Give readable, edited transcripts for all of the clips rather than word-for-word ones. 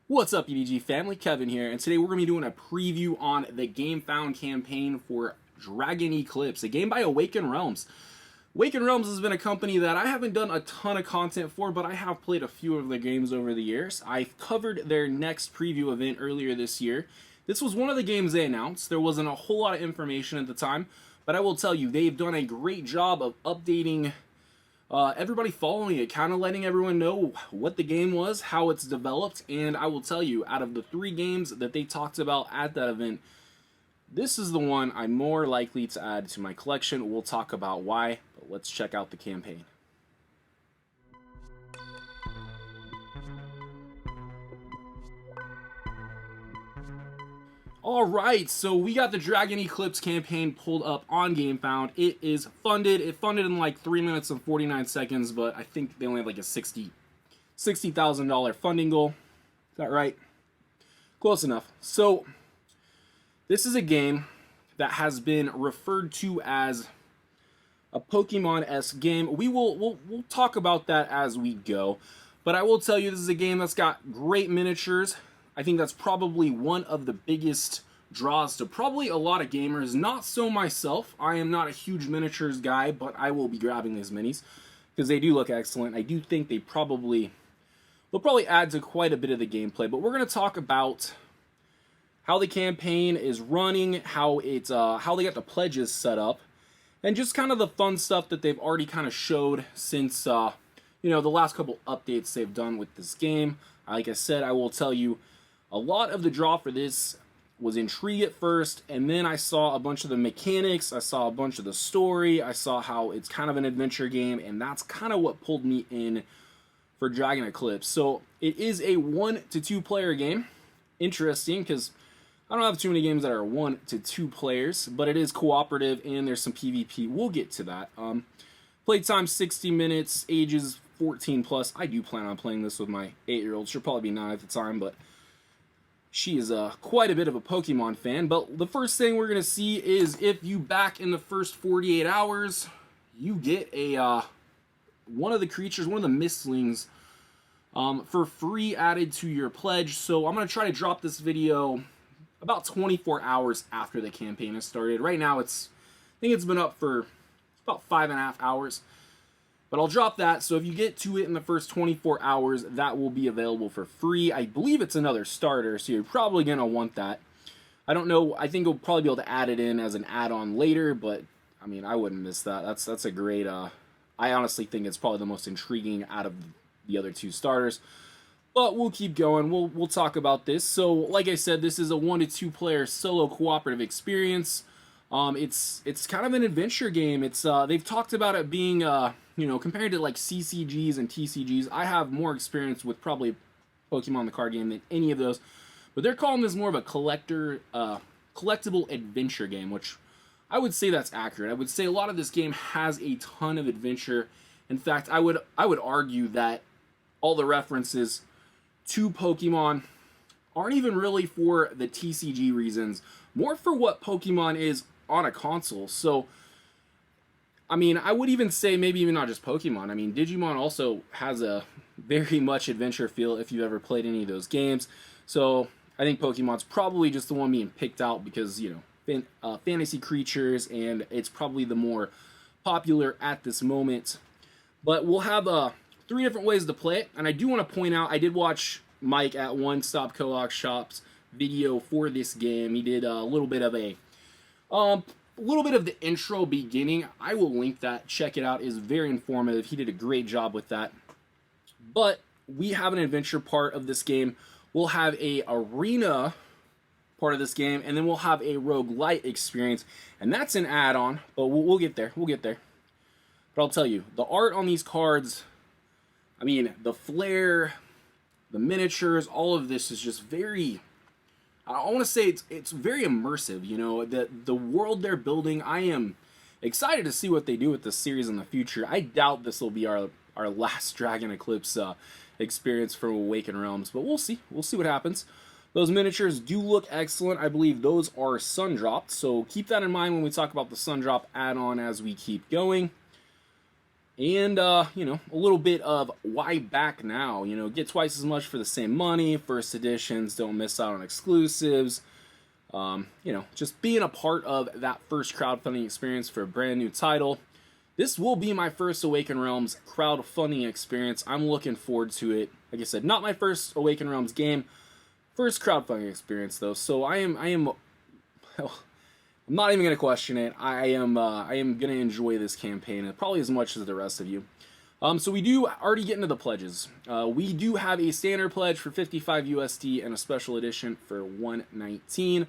What's up, E.D.G family? Kevin here, and today we're going to be doing a preview on the Gamefound campaign for Dragon Eclipse, a game by Awaken Realms. Awaken Realms has been a company that I haven't done a ton of content for, but I have played a few of their games over the years. I covered their next preview event earlier this year. This was one of the games they announced. There wasn't a whole lot of information at the time, but I will tell you, they've done a great job of updating everybody following it, kind of letting everyone know what the game was, how it's developed, and I will tell you, out of the 3 games that they talked about at that event, this is the one I'm more likely to add to my collection. We'll talk about why, but let's check out the campaign. Alright, so we got the Dragon Eclipse campaign pulled up on Gamefound. It is funded. It funded in like 3 minutes and 49 seconds, but I think they only have like a $60,000 funding goal. Is that right? Close enough. So, this is a game that has been referred to as a Pokemon-esque game. We'll talk about that as we go, but I will tell you this is a game that's got great miniatures. I think that's probably one of the biggest draws to probably a lot of gamers, not so myself. I am not a huge miniatures guy, but I will be grabbing these minis because they do look excellent. I do think they will probably add to quite a bit of the gameplay, but we're going to talk about how the campaign is running, how they got the pledges set up, and just kind of the fun stuff that they've already kind of showed since the last couple updates they've done with this game. Like I said, I will tell you, a lot of the draw for this was intrigue at first, and then I saw a bunch of the mechanics, I saw a bunch of the story, I saw how it's kind of an adventure game, and that's kind of what pulled me in for Dragon Eclipse. So it is a 1 to 2 player game. Interesting, because I don't have too many games that are 1 to 2 players, but it is cooperative, and there's some PvP. We'll get to that. Play time 60 minutes, ages 14 plus. I do plan on playing this with my 8-year-old. She'll probably be 9 at the time, but she is quite a bit of a Pokemon fan. But the first thing we're going to see is if you back in the first 48 hours, you get a one of the creatures, one of the Mystlngs, for free added to your pledge. So I'm going to try to drop this video about 24 hours after the campaign has started. Right now, I think it's been up for about 5.5 hours. But I'll drop that, so if you get to it in the first 24 hours, that will be available for free. I believe it's another starter, so you're probably going to want that. I don't know, I think you'll probably be able to add it in as an add-on later, but, I mean, I wouldn't miss that. That's a great, I honestly think it's probably the most intriguing out of the other 2 starters. But we'll keep going, we'll talk about this. So, like I said, this is a 1 to 2 player solo cooperative experience. It's kind of an adventure game. They've talked about it being, compared to like CCGs and TCGs, I have more experience with probably Pokemon the card game than any of those. But they're calling this more of a collectible adventure game, which I would say that's accurate. I would say a lot of this game has a ton of adventure. In fact, I would argue that all the references to Pokemon aren't even really for the TCG reasons, more for what Pokemon is on a console. So, I mean, I would even say maybe even not just Pokemon. I mean, Digimon also has a very much adventure feel if you've ever played any of those games. So, I think Pokemon's probably just the one being picked out because, fantasy creatures, and it's probably the more popular at this moment. But we'll have 3 different ways to play it, and I do want to point out, I did watch Mike at One Stop Co-op Shop's video for this game. He did a little bit of the intro beginning. I will link that. Check it out. It's very informative. He did a great job with that. But we have an adventure part of this game. We'll have a arena part of this game, and then we'll have a roguelite experience, and that's an add-on, but we'll get there. We'll get there. But I'll tell you, the art on these cards, I mean, the flair, the miniatures, all of this is just very, I want to say it's very immersive, the world they're building. I am excited to see what they do with this series in the future. I doubt this will be our last Dragon Eclipse experience from Awaken Realms, but we'll see. We'll see what happens. Those miniatures do look excellent. I believe those are sun dropped, so keep that in mind when we talk about the sun drop add-on as we keep going. And, you know, a little bit of why back now, you know, get twice as much for the same money, first editions, don't miss out on exclusives, you know, just being a part of that first crowdfunding experience for a brand new title. This will be my first Awaken Realms crowdfunding experience. I'm looking forward to it. Like I said, not my first Awaken Realms game, first crowdfunding experience though. So I am, well, I'm not even gonna question it. I am gonna enjoy this campaign probably as much as the rest of you. So we do already get into the pledges. We do have a standard pledge for 55 USD and a special edition for 119.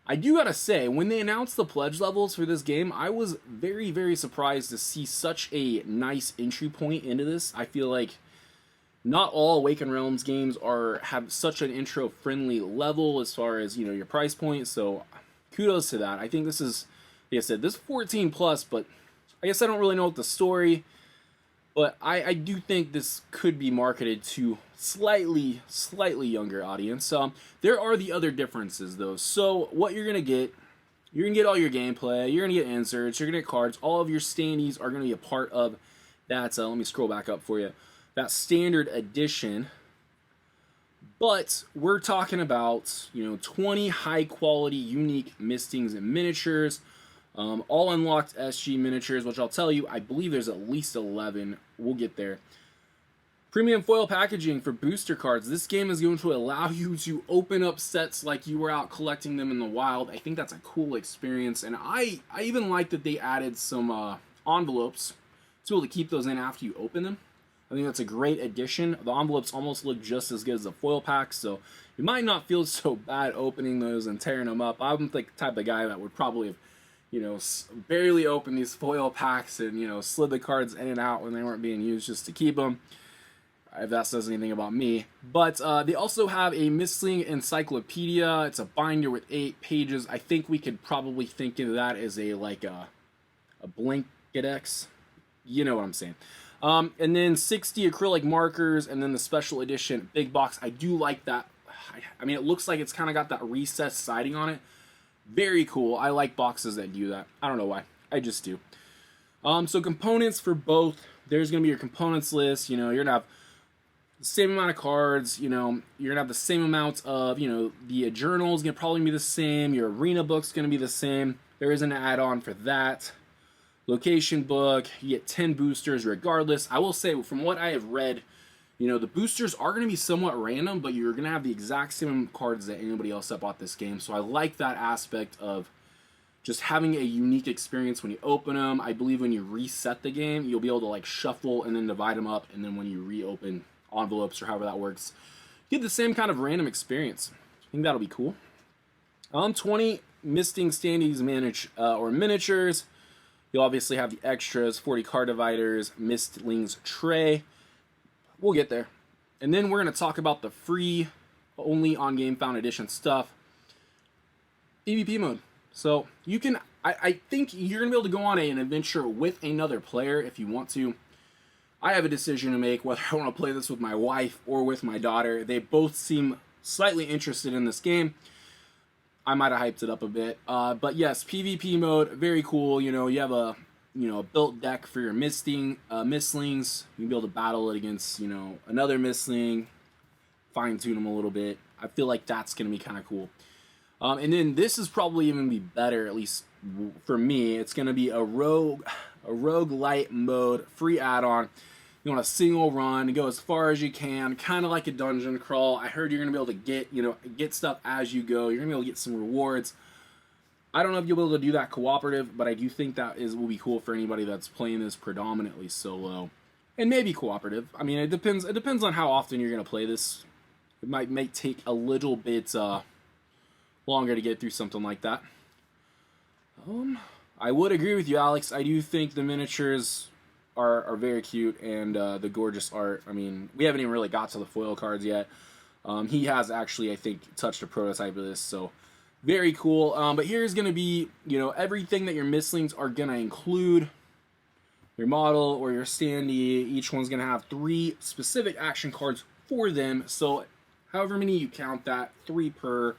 I do gotta say, when they announced the pledge levels for this game, I was very, very surprised to see such a nice entry point into this. I feel like not all Awaken Realms games have such an intro-friendly level as far as, you know, your price point, so kudos to that. I think this is, like I said, this is 14 plus, but I guess I don't really know what the story, but I do think this could be marketed to slightly younger audience. There are the other differences though. So what you're gonna get all your gameplay, you're gonna get inserts, you're gonna get cards, all of your standees are gonna be a part of that. Let me scroll back up for you. That standard edition. But we're talking about, you know, 20 high quality unique Mystlngs and miniatures. All unlocked SG miniatures, which I'll tell you, I believe there's at least 11. We'll get there. Premium foil packaging for booster cards. This game is going to allow you to open up sets like you were out collecting them in the wild. I think that's a cool experience. And I even like that they added some envelopes to be able to keep those in after you open them. I think that's a great addition. The envelopes almost look just as good as the foil packs, so you might not feel so bad opening those and tearing them up. I'm the type of guy that would probably have, you know, barely opened these foil packs and, you know, slid the cards in and out when they weren't being used just to keep them, if that says anything about me. But they also have a Mystling encyclopedia. It's a binder with 8 pages. I think we could probably think of that as a Blankedex. You know what I'm saying. And then 60 acrylic markers, and then the special edition big box. I do like that. I mean, it looks like it's kind of got that recessed siding on it. Very cool. I like boxes that do that. I don't know why. I just do. So components for both. There's going to be your components list. You know, you're going to have the same amount of cards. You know, you're going to have the same amount of, you know, the journal is going to probably be the same. Your arena book's going to be the same. There is an add-on for that. Location book, you get 10 boosters regardless. I will say, from what I have read, you know, the boosters are going to be somewhat random, but you're going to have the exact same cards that anybody else that bought this game. So I like that aspect of just having a unique experience when you open them. I believe when you reset the game, you'll be able to like shuffle and then divide them up, and then when you reopen envelopes or however that works, you get the same kind of random experience. I think that'll be cool. 20 Mystlng standees miniatures. You'll obviously have the extras, 40 card dividers, Mystlngs tray. We'll get there. And then we're going to talk about the free, only on Gamefound edition stuff. PvP mode. So you can, I think you're going to be able to go on an adventure with another player if you want to. I have a decision to make whether I want to play this with my wife or with my daughter. They both seem slightly interested in this game. I might have hyped it up a bit, but yes, PvP mode, very cool. You know, you have a built deck for your Mystlngs. You can be able to battle it against, you know, another Mystling, fine tune them a little bit. I feel like that's gonna be kind of cool. And then this is probably even be better, at least for me. It's gonna be a roguelite mode, free add-on. You want a single run, go as far as you can, kind of like a dungeon crawl. I heard you're going to be able to get stuff as you go. You're going to be able to get some rewards. I don't know if you'll be able to do that cooperative, but I do think that will be cool for anybody that's playing this predominantly solo. And maybe cooperative. I mean, it depends on how often you're going to play this. It might take a little bit longer to get through something like that. I would agree with you, Alex. I do think the miniatures are very cute, and the gorgeous art. I mean, we haven't even really got to the foil cards yet. He has actually, I think, touched a prototype of this, so very cool. But here's going to be, you know, everything that your Mystlngs are going to include. Your model or your standee, each one's going to have 3 specific action cards for them, so however many you count that, 3 per.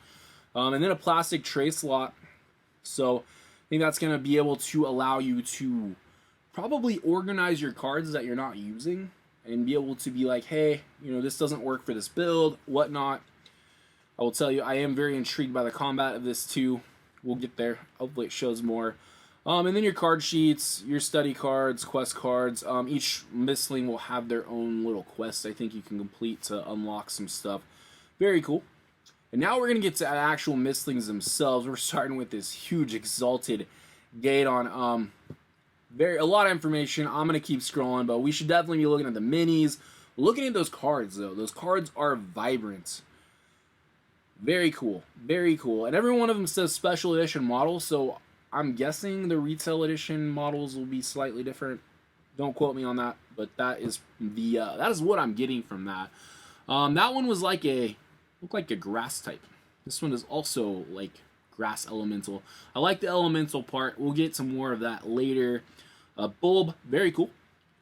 And then a plastic tray slot, so I think that's going to be able to allow you to probably organize your cards that you're not using and be able to be like, hey, you know, this doesn't work for this build, whatnot. I will tell you, I am very intrigued by the combat of this too. We'll get there. Hopefully it shows more. And then your card sheets, your study cards, quest cards. Each Mystling will have their own little quest I think you can complete to unlock some stuff. Very cool. And now we're going to get to actual Mystlings themselves. We're starting with this huge Exalted Gaydon. A lot of information. I'm going to keep scrolling, but we should definitely be looking at the minis. Looking at those cards, though. Those cards are vibrant. Very cool. Very cool. And every one of them says Special Edition model, so I'm guessing the Retail Edition models will be slightly different. Don't quote me on that, but that is what I'm getting from that. That one was like looked like a grass type. This one is also like grass elemental. I like the elemental part. We'll get some more of that later. Bulb, very cool.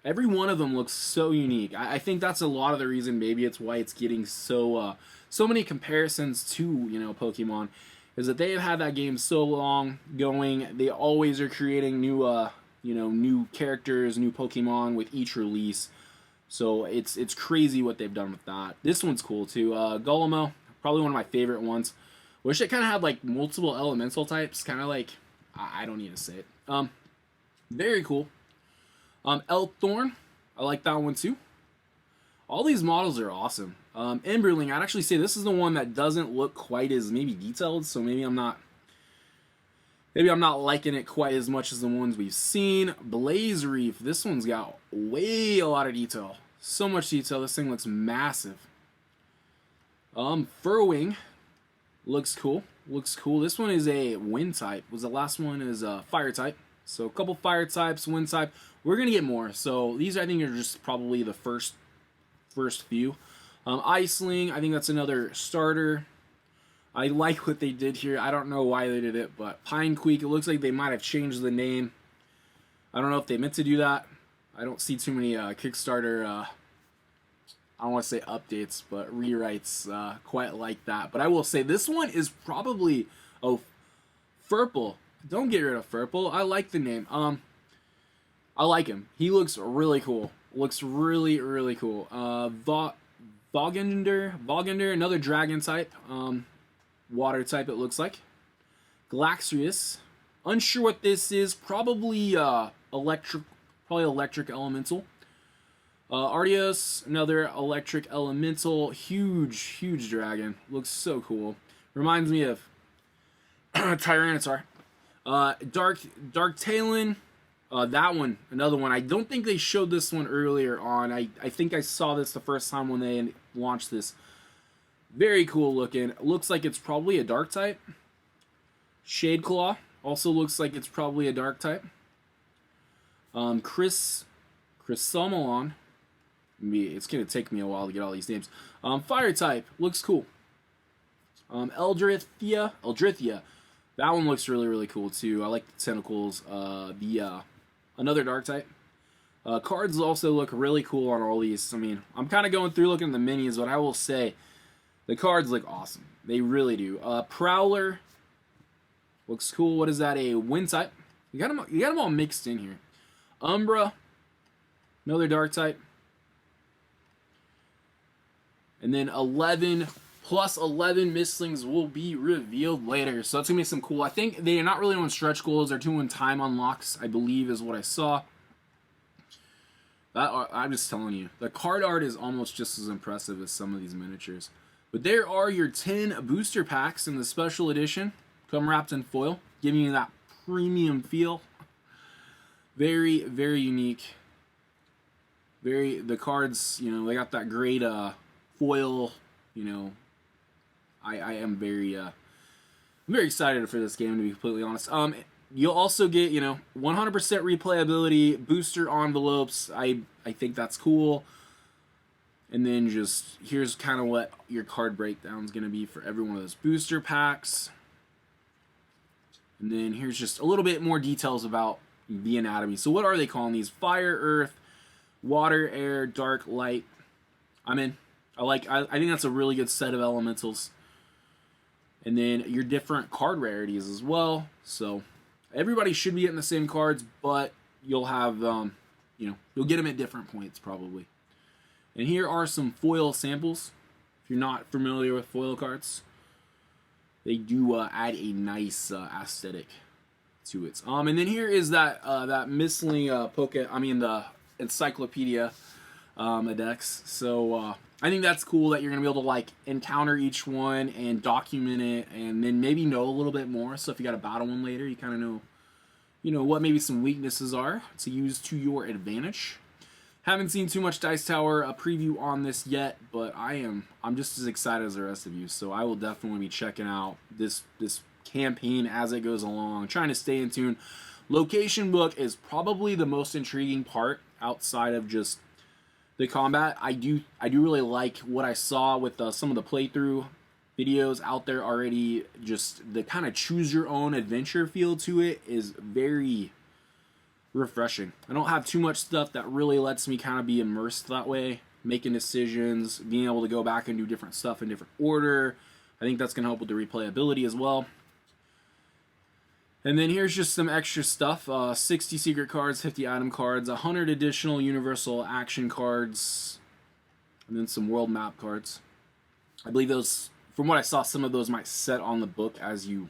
Every one of them looks so unique. I think that's a lot of the reason. Maybe it's why it's getting so many comparisons to, you know, Pokemon, is that they have had that game so long going. They always are creating new new characters, new Pokemon with each release. So it's crazy what they've done with that. This one's cool too. Golemo, probably one of my favorite ones. Wish it kind of had like multiple elemental types, kind of like, I don't need to say it. Very cool. Elthorn, I like that one too. All these models are awesome. Emberling, I'd actually say this is the one that doesn't look quite as maybe detailed, so maybe I'm not liking it quite as much as the ones we've seen. Blaze Reef, this one's got a lot of detail. So much detail, this thing looks massive. Furwing looks cool. This one is a wind type. The last one is a fire type. So a couple fire types, wind type. We're gonna get more. So these I think are just probably the first few. Iceling, I think that's another starter. I like what they did here. I don't know why they did it, but Pinequeak, it looks like they might have changed the name. I don't know if they meant to do that. I don't see too many Kickstarter, I don't want to say updates, but rewrites quite like that. But I will say this one is probably, Furple. Don't get rid of Furple. I like the name. I like him. He looks really cool. Looks really, really cool. Vogender, another dragon type. Water type, it looks like. Glaxrius, unsure what this is. Probably electric elemental. Arceus, another electric elemental. Huge dragon. Looks so cool. Reminds me of Tyranitar. Dark Talon. That one, another one. I don't think they showed this one earlier on. I think I saw this the first time when they launched this. Very cool looking. Looks like it's probably a dark type. Shadeclaw also looks like it's probably a dark type. Chrysomelon. It's gonna take me a while to get all these names. Fire type looks cool. Eldrithia. That one looks really, really cool too. I like the tentacles. Another dark type. Cards also look really cool on all these. I mean, I'm kind of going through looking at the minis, but I will say the cards look awesome. They really do. Prowler looks cool. What is that? A wind type. You got them all mixed in here. Umbra, another dark type. And then 11 plus 11 Mystlings will be revealed later. So that's going to be some cool. I think they are not really doing stretch goals. They're doing time unlocks, I believe, is what I saw. I'm just telling you. The card art is almost just as impressive as some of these miniatures. But there are your 10 booster packs in the special edition. Come wrapped in foil, giving you that premium feel. Very, very unique. The cards, you know, they got that great foil, you know. I am very excited for this game, to be completely honest. You'll also get, you know, 100% replayability, booster envelopes. I think that's cool. And then just, here's kind of what your card breakdown is going to be for every one of those booster packs. And then here's just a little bit more details about the anatomy. So what are they calling these? Fire, earth, water, air, dark, light. I'm in. I think that's a really good set of elementals. And then your different card rarities as well. So everybody should be getting the same cards, but you'll have, you know, you'll get them at different points probably. And here are some foil samples. If you're not familiar with foil cards, they do add a nice aesthetic to it. And then here is that that Mystlng the Encyclopedia Index. So I think that's cool that you're gonna be able to like encounter each one and document it, and then maybe know a little bit more. So if you got to battle one later, you kind of know, you know, what maybe some weaknesses are to use to your advantage. Haven't seen too much Dice Tower preview on this yet, but I'm just as excited as the rest of you. So I will definitely be checking out this campaign as it goes along, trying to stay in tune. Location book is probably the most intriguing part outside of just the combat. I do really like what I saw with some of the playthrough videos out there already. Just the kind of choose your own adventure feel to it is very refreshing. I don't have too much stuff that really lets me kind of be immersed that way, making decisions, being able to go back and do different stuff in different order. I think that's going to help with the replayability as well. And then here's just some extra stuff. 60 secret cards, 50 item cards, 100 additional universal action cards, and then some world map cards. I believe those, from what I saw, some of those might set on the book as you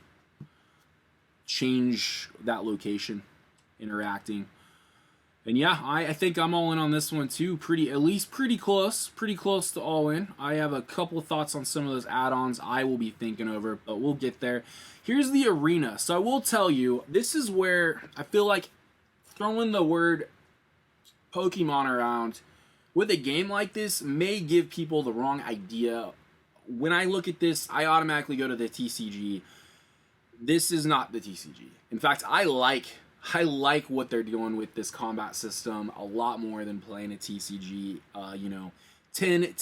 change that location, interacting. And yeah, I think I'm all in on this one too. At least pretty close to all in. I have a couple thoughts on some of those add-ons I will be thinking over, but we'll get there. Here's the arena. So I will tell you, this is where I feel like throwing the word Pokemon around with a game like this may give people the wrong idea. When I look at this, I automatically go to the TCG. This is not the TCG. In fact, I like what they're doing with this combat system a lot more than playing a TCG. You know, 10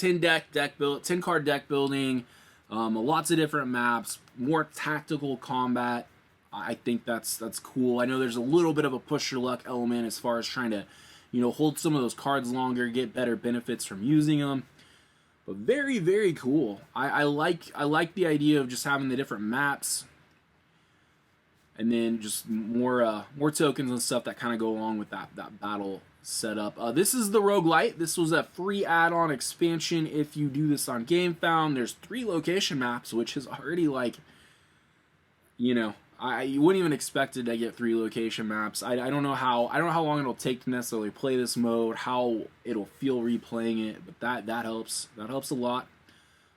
card deck building, lots of different maps, more tactical combat. I think that's cool. I know there's a little bit of a push your luck element as far as trying to, you know, hold some of those cards longer, get better benefits from using them. But very, very cool. I like the idea of just having the different maps, and then just more tokens and stuff that kind of go along with that battle setup. This is the roguelite. This was a free add-on expansion if you do this on Gamefound. There's 3 location maps, which is already like, you know, you wouldn't even expect it to get 3 location maps. I don't know how long it'll take to necessarily play this mode, how it'll feel replaying it, but that helps. That helps a lot.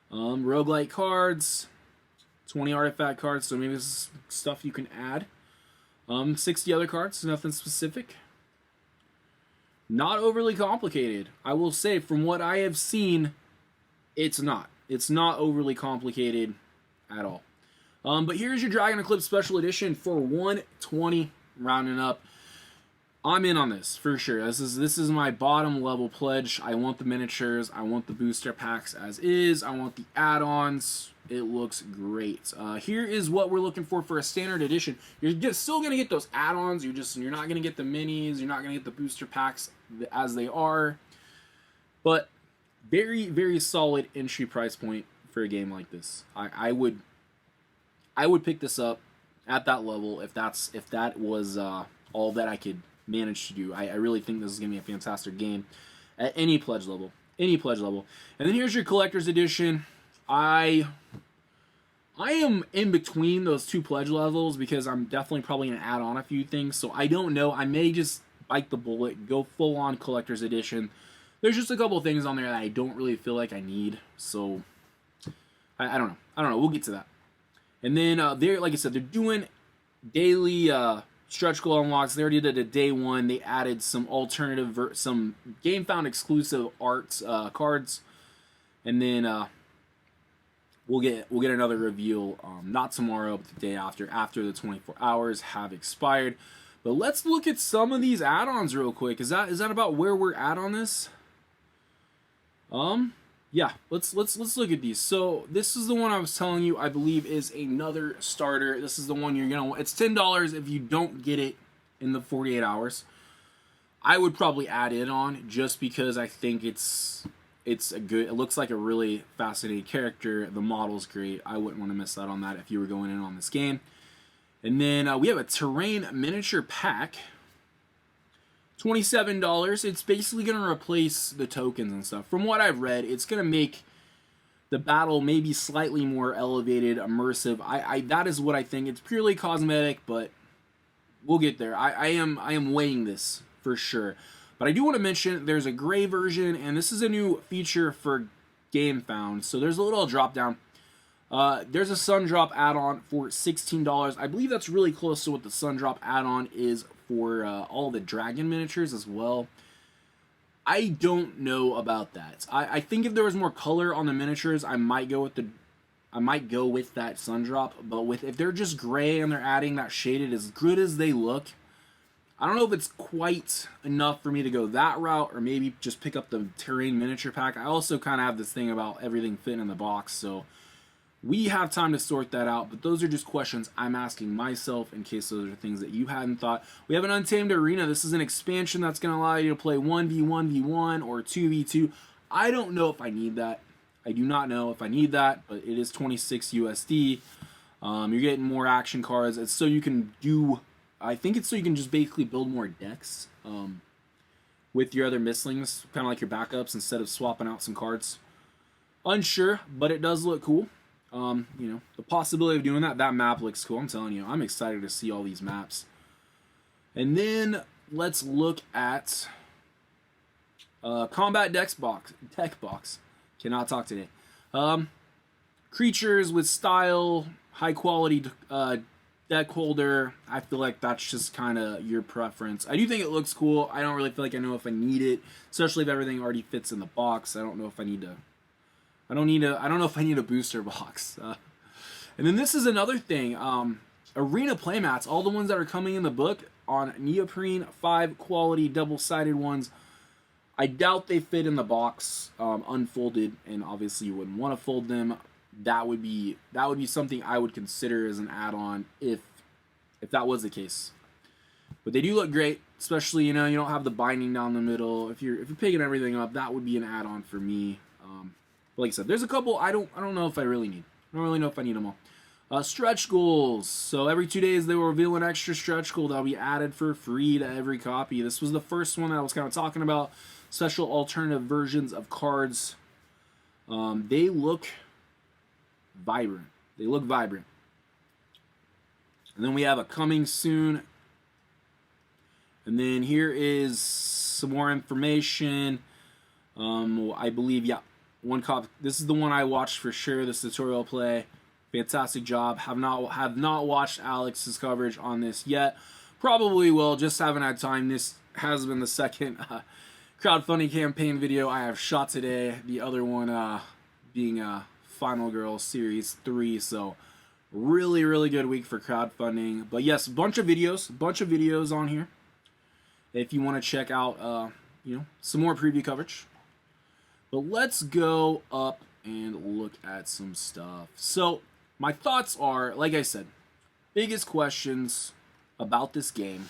Roguelite cards, 20 artifact cards, so maybe this is stuff you can add. 60 other cards, nothing specific. Not overly complicated. I will say, from what I have seen, it's not. It's not overly complicated at all. But here's your Dragon Eclipse Special Edition for $120, rounding up. I'm in on this for sure. This is my bottom level pledge. I want the miniatures. I want the booster packs as is. I want the add-ons. It looks great. Here is what we're looking for a standard edition. You're still gonna get those add-ons. You're not gonna get the minis. You're not gonna get the booster packs as they are. But very, very solid entry price point for a game like this. I would pick this up at that level if that was all that I could manage to do. I really think this is gonna be a fantastic game at any pledge level. And then here's your collector's edition. I am in between those 2 pledge levels because I'm definitely probably going to add on a few things. So I don't know. I may just bite the bullet, go full on collector's edition. There's just a couple of things on there that I don't really feel like I need. So I don't know. We'll get to that. And then like I said, they're doing daily stretch goal unlocks. They already did a day 1. They added some alternative, some Gamefound exclusive arts cards, and then we'll get another reveal not tomorrow, but the day after the 24 hours have expired. But let's look at some of these add-ons real quick. Is that about where we're at on this? Yeah, let's look at these. So this is the one I was telling you, I believe, is another starter. This is the one it's $10 if you don't get it in the 48 hours. I would probably add it on just because I think it looks like a really fascinating character. The model's great. I wouldn't want to miss out on that if you were going in on this game. And then we have a terrain miniature pack. $27. It's basically going to replace the tokens and stuff. From what I've read, it's going to make the battle maybe slightly more elevated, immersive. That is what I think. It's purely cosmetic, but we'll get there. I am weighing this for sure. But I do want to mention there's a gray version, and this is a new feature for Gamefound. So there's a little drop down. There's a Sundrop add-on for $16. I believe that's really close to what the Sundrop add-on is for all the dragon miniatures as well. I don't know about that. I think if there was more color on the miniatures, I might go with that Sundrop. But if they're just gray and they're adding that shaded, as good as they look, I don't know if it's quite enough for me to go that route, or maybe just pick up the terrain miniature pack. I also kind of have this thing about everything fitting in the box, so we have time to sort that out, but those are just questions I'm asking myself in case those are things that you hadn't thought. We have an Untamed Arena. This is an expansion that's going to allow you to play 1v1v1 or 2v2. I don't know if I need that. I do not know if I need that, but it is 26 USD. You're getting more action cards. It's so you can do... I think it's so you can just basically build more decks with your other Mystlngs, kind of like your backups, instead of swapping out some cards. Unsure, but it does look cool. You know, the possibility of doing that map looks cool. I'm telling you, I'm excited to see all these maps. And then let's look at Combat Deck Box. Cannot talk today. Creatures with style, high quality deck holder. I feel like that's just kind of your preference. I do think it looks cool. I don't really feel like I know if I need it, especially if everything already fits in the box. I don't know if I need to. I don't know if I need a booster box. And then this is another thing. Arena playmats, all the ones that are coming in the book on neoprene, 5 quality double-sided ones. I doubt they fit in the box unfolded, and obviously you wouldn't want to fold them. That would be something I would consider as an add-on if that was the case. But they do look great, especially you don't have the binding down the middle. If you're picking everything up, that would be an add-on for me. Like I said, there's a couple I don't know if I really need. I don't really know if I need them all. Stretch goals. So every 2 days they will reveal an extra stretch goal that'll be added for free to every copy. This was the first one that I was kind of talking about. Special alternative versions of cards. They look vibrant. And then we have a coming soon. And then here is some more information. I believe, yeah. One copy. This is the one I watched for sure. This tutorial play, fantastic job. Have not watched Alex's coverage on this yet. Probably will. Just haven't had time. This has been the second crowdfunding campaign video I have shot today. The other one being Final Girl Series 3. So really good week for crowdfunding. But yes, bunch of videos on here. If you want to check out some more preview coverage. But let's go up and look at some stuff. So, my thoughts are, like I said, biggest questions about this game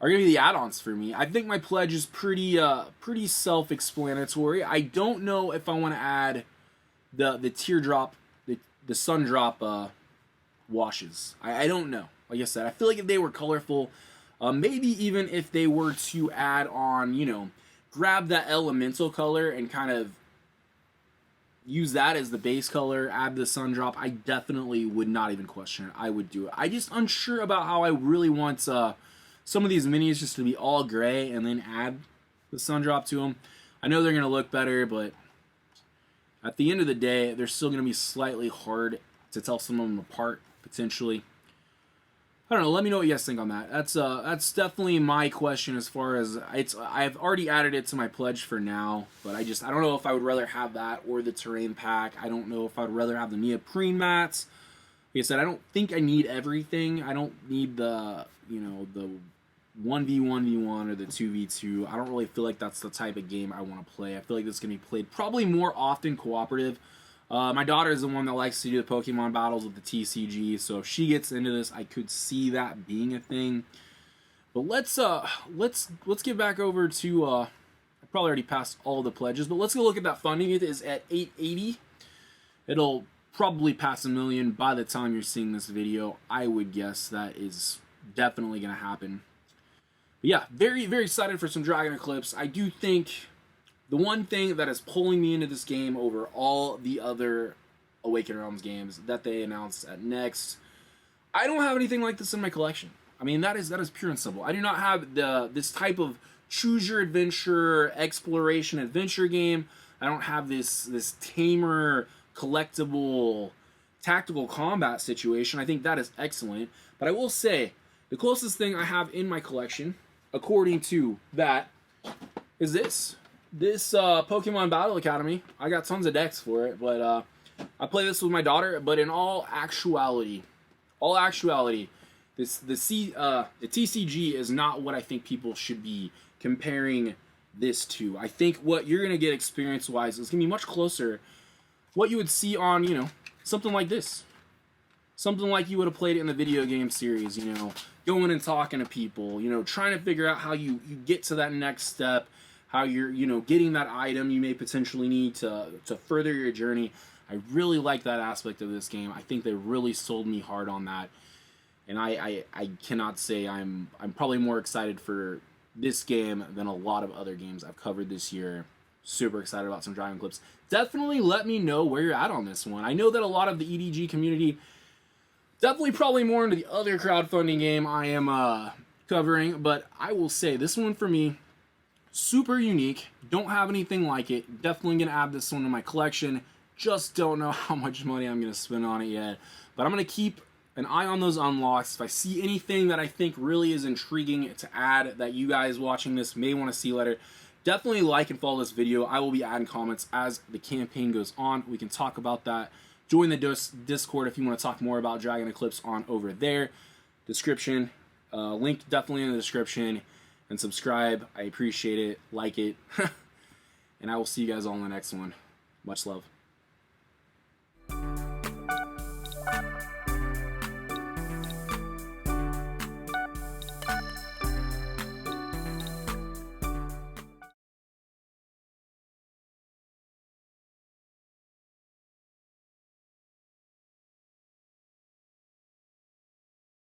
are going to be the add-ons for me. I think my pledge is pretty self-explanatory. I don't know if I want to add the teardrop, the Sundrop washes. I don't know. Like I said, I feel like if they were colorful, maybe even if they were to add on, grab that elemental color and kind of use that as the base color, add the Sundrop, I definitely would not even question it. I would do it. I just unsure about how I really want some of these minis just to be all gray and then add the Sundrop to them. I know they're going to look better, but at the end of the day, they're still going to be slightly hard to tell some of them apart, potentially. I don't know. Let me know what you guys think on that. That's definitely my question as far as I've already added it to my pledge for now, but I don't know if I would rather have that or the terrain pack. I don't know if I'd rather have the neoprene mats. Like I said, I don't think I need everything. I don't need the the 1v1v1 or the 2v2. I don't really feel like that's the type of game I want to play. I feel like this can be played probably more often cooperative. My daughter is the one that likes to do the Pokemon battles with the TCG, so if she gets into this, I could see that being a thing. But let's get back over to I probably already passed all the pledges, but let's go look at that funding. It is at 880. It'll probably pass 1 million by the time you're seeing this video. I would guess that is definitely going to happen. But yeah, very, very excited for some Dragon Eclipse. I do think the one thing that is pulling me into this game over all the other Awaken Realms games that they announced at Next, I don't have anything like this in my collection. I mean, that is pure and simple. I do not have this type of choose your adventure, exploration adventure game. I don't have this tamer, collectible, tactical combat situation. I think that is excellent. But I will say, the closest thing I have in my collection, according to that, is this. This Pokemon Battle Academy. I got tons of decks for it, but I play this with my daughter. But in all actuality, the TCG is not what I think people should be comparing this to. I think what you're gonna get experience-wise is gonna be much closer what you would see on, you know, something like this. Something like you would have played it in the video game series, you know, going and talking to people, you know, trying to figure out how you get to that next step, how you're, you know, getting that item you may potentially need to further your journey. I really like that aspect of this game. I think they really sold me hard on that. And I cannot say I'm probably more excited for this game than a lot of other games I've covered this year. Super excited about some Dragon Eclipse. Definitely let me know where you're at on this one. I know that a lot of the E.D.G community, definitely probably more into the other crowdfunding game I am covering, but I will say this one for me, super unique. Don't have anything like it. Definitely going to add this one to my collection. Just don't know how much money I'm going to spend on it yet. But I'm going to keep an eye on those unlocks. If I see anything that I think really is intriguing to add that you guys watching this may want to see later, definitely like and follow this video. I will be adding comments as the campaign goes on. We can talk about that. Join the Discord if you want to talk more about Dragon Eclipse on over there. Description, link definitely in the description. And subscribe. I appreciate it. Like it. And I will see you guys all in the next one. Much love.